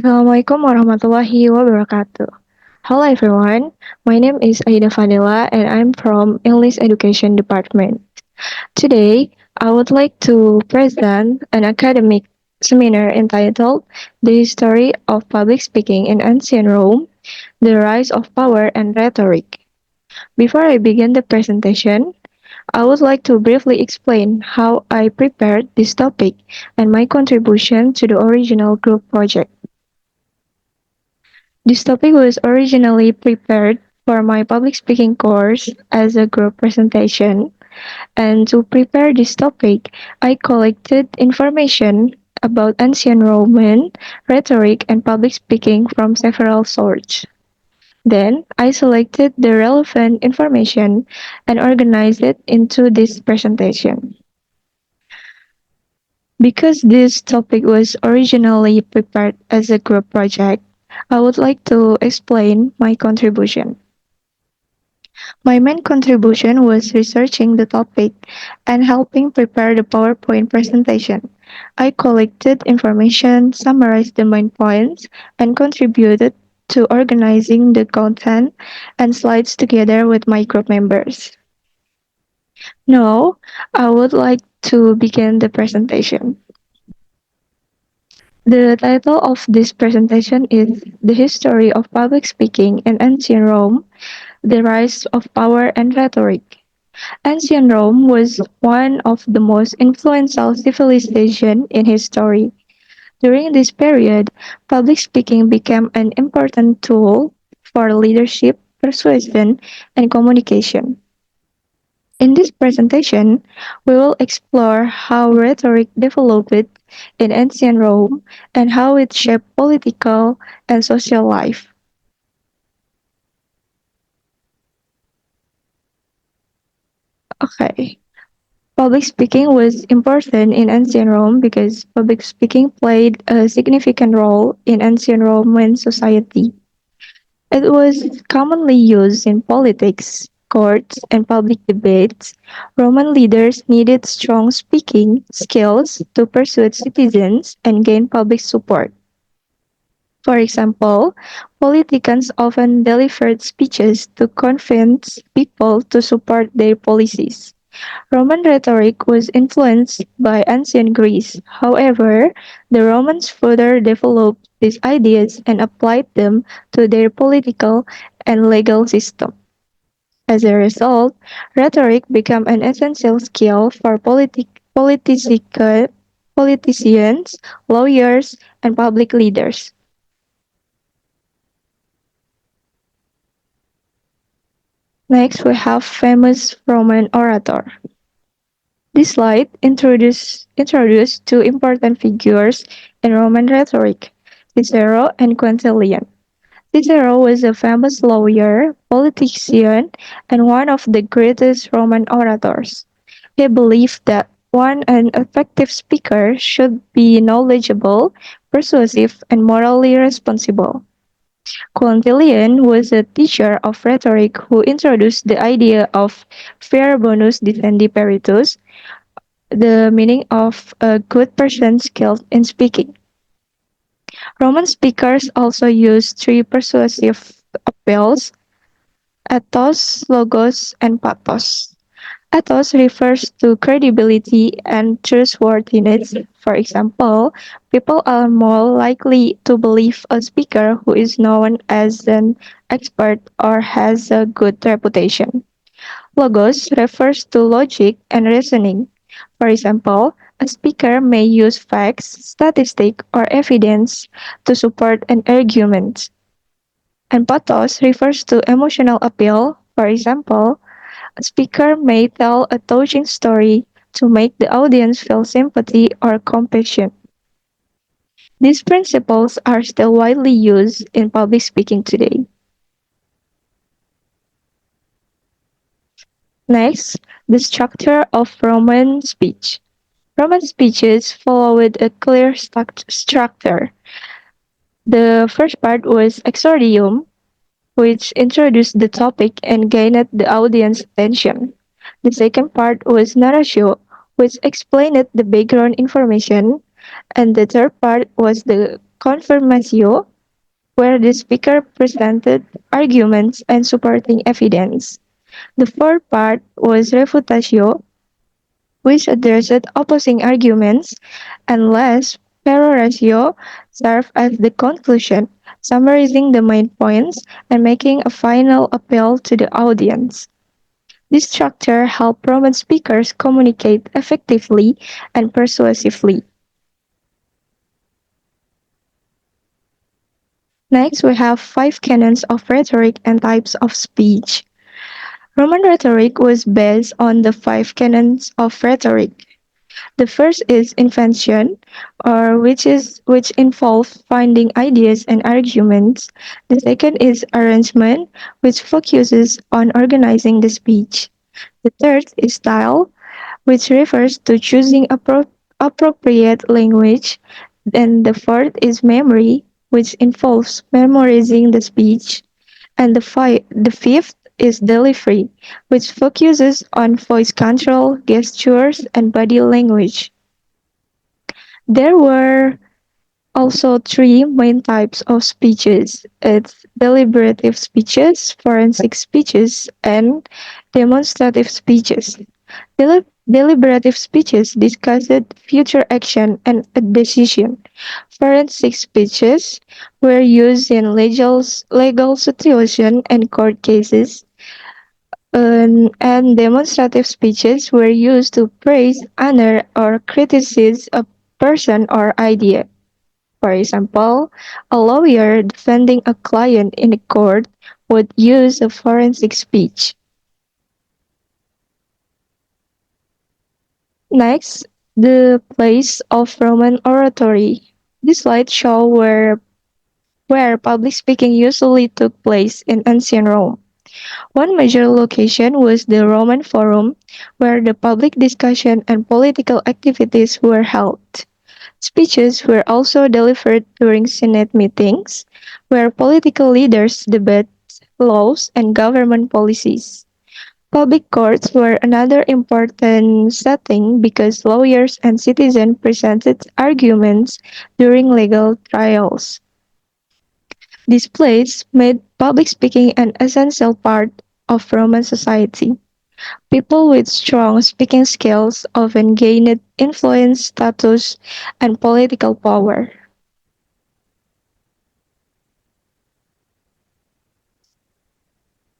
Assalamualaikum warahmatullahi wabarakatuh. Hello everyone, my name is Aida Fadela and I'm from English Education Department. Today, I would like to present an academic seminar entitled The History of Public Speaking in Ancient Rome, The Rise of Power and Rhetoric. Before I begin the presentation, I would like to briefly explain how I prepared this topic and my contribution to the original group project. This topic was originally prepared for my public speaking course as a group presentation, and to prepare this topic, I collected information about ancient Roman rhetoric and public speaking from several sources. Then, I selected the relevant information and organized it into this presentation. Because this topic was originally prepared as a group project, I would like to explain my contribution. My main contribution was researching the topic and helping prepare the PowerPoint presentation. I collected information, summarized the main points, and contributed to organizing the content and slides together with my group members. Now, I would like to begin the presentation. The title of this presentation is The History of Public Speaking in Ancient Rome, The Rise of Power and Rhetoric. Ancient Rome was one of the most influential civilizations in history. During this period, public speaking became an important tool for leadership, persuasion, and communication. In this presentation, we will explore how rhetoric developed in ancient Rome and how it shaped political and social life. Okay. Public speaking was important in ancient Rome because public speaking played a significant role in ancient Roman society. It was commonly used in politics, courts, and public debates. Roman leaders needed strong speaking skills to persuade citizens and gain public support. For example, politicians often delivered speeches to convince people to support their policies. Roman rhetoric was influenced by ancient Greece. However, the Romans further developed these ideas and applied them to their political and legal system. As a result, rhetoric became an essential skill for politicians, lawyers, and public leaders. Next, we have famous Roman orator. This slide introduced two important figures in Roman rhetoric, Cicero and Quintilian. Cicero was a famous lawyer, politician, and one of the greatest Roman orators. He believed that an effective speaker should be knowledgeable, persuasive, and morally responsible. Quintilian was a teacher of rhetoric who introduced the idea of fair bonus dicendi peritus, the meaning of a good person skilled in speaking. Roman speakers also used three persuasive appeals: ethos, logos, and pathos. Ethos refers to credibility and trustworthiness. For example, people are more likely to believe a speaker who is known as an expert or has a good reputation. Logos refers to logic and reasoning. For example, a speaker may use facts, statistics, or evidence to support an argument. And pathos refers to emotional appeal. For example, a speaker may tell a touching story to make the audience feel sympathy or compassion. These principles are still widely used in public speaking today. Next, the structure of Roman speech. Roman speeches followed a clear structure. The first part was exordium, which introduced the topic and gained the audience attention. The second part was narratio, which explained the background information. And the third part was the confirmatio, where the speaker presented arguments and supporting evidence. The fourth part was refutatio, which addressed opposing arguments, and last, peroratio served as the conclusion, summarizing the main points and making a final appeal to the audience. This structure helped Roman speakers communicate effectively and persuasively. Next, we have five canons of rhetoric and types of speech. Roman rhetoric was based on the five canons of rhetoric. The first is invention, or which involves finding ideas and arguments. The second is arrangement, which focuses on organizing the speech. The third is style, which refers to choosing appropriate language. And the fourth is memory, which involves memorizing the speech. And the fifth is delivery, which focuses on voice control, gestures, and body language. There were also three main types of speeches. It's deliberative speeches, forensic speeches, and demonstrative speeches. Deliberative speeches discussed future action and a decision. Forensic speeches were used in legal situations and court cases, and demonstrative speeches were used to praise, honor, or criticize a person or idea. For example, a lawyer defending a client in a court would use a forensic speech. Next, the place of Roman oratory. This slide shows where public speaking usually took place in ancient Rome. One major location was the Roman Forum, where the public discussion and political activities were held. Speeches were also delivered during Senate meetings, where political leaders debated laws and government policies. Public courts were another important setting because lawyers and citizens presented arguments during legal trials. This place made public speaking an essential part of Roman society. People with strong speaking skills often gained influence, status, and political power.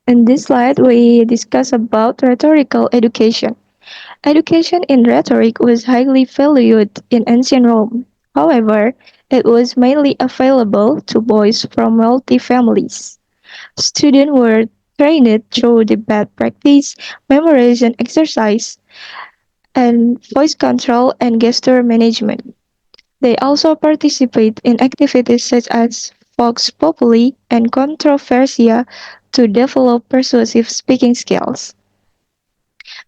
In this slide, we discuss about rhetorical education. Education in rhetoric was highly valued in ancient Rome. However, it was mainly available to boys from wealthy families. Students were trained through debate practice, memorization exercise, and voice control and gesture management. They also participate in activities such as Vox Populi and Controversia to develop persuasive speaking skills.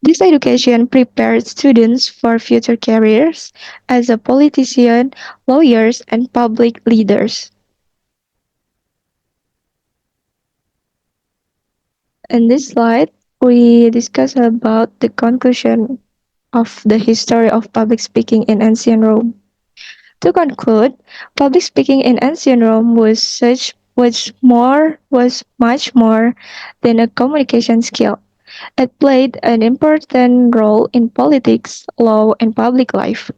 This education prepared students for future careers as a politician, lawyers, and public leaders. In this slide, we discuss about the conclusion of the history of public speaking in ancient Rome. To conclude, public speaking in ancient Rome was much more than a communication skill. It played an important role in politics, law, and public life.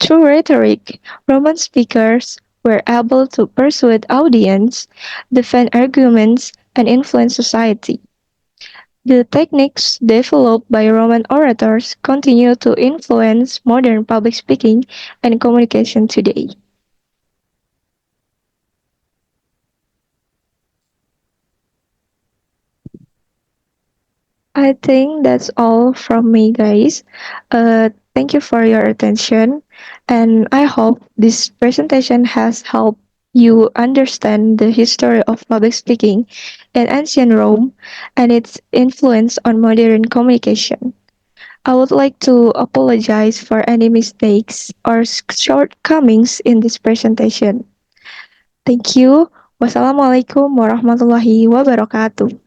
Through rhetoric, Roman speakers were able to persuade audience, defend arguments, and influence society. The techniques developed by Roman orators continue to influence modern public speaking and communication today. I think that's all from me, guys. Thank you for your attention, and I hope this presentation has helped you understand the history of public speaking in ancient Rome and its influence on modern communication. I would like to apologize for any mistakes or shortcomings in this presentation. Thank you. Wassalamualaikum warahmatullahi wabarakatuh.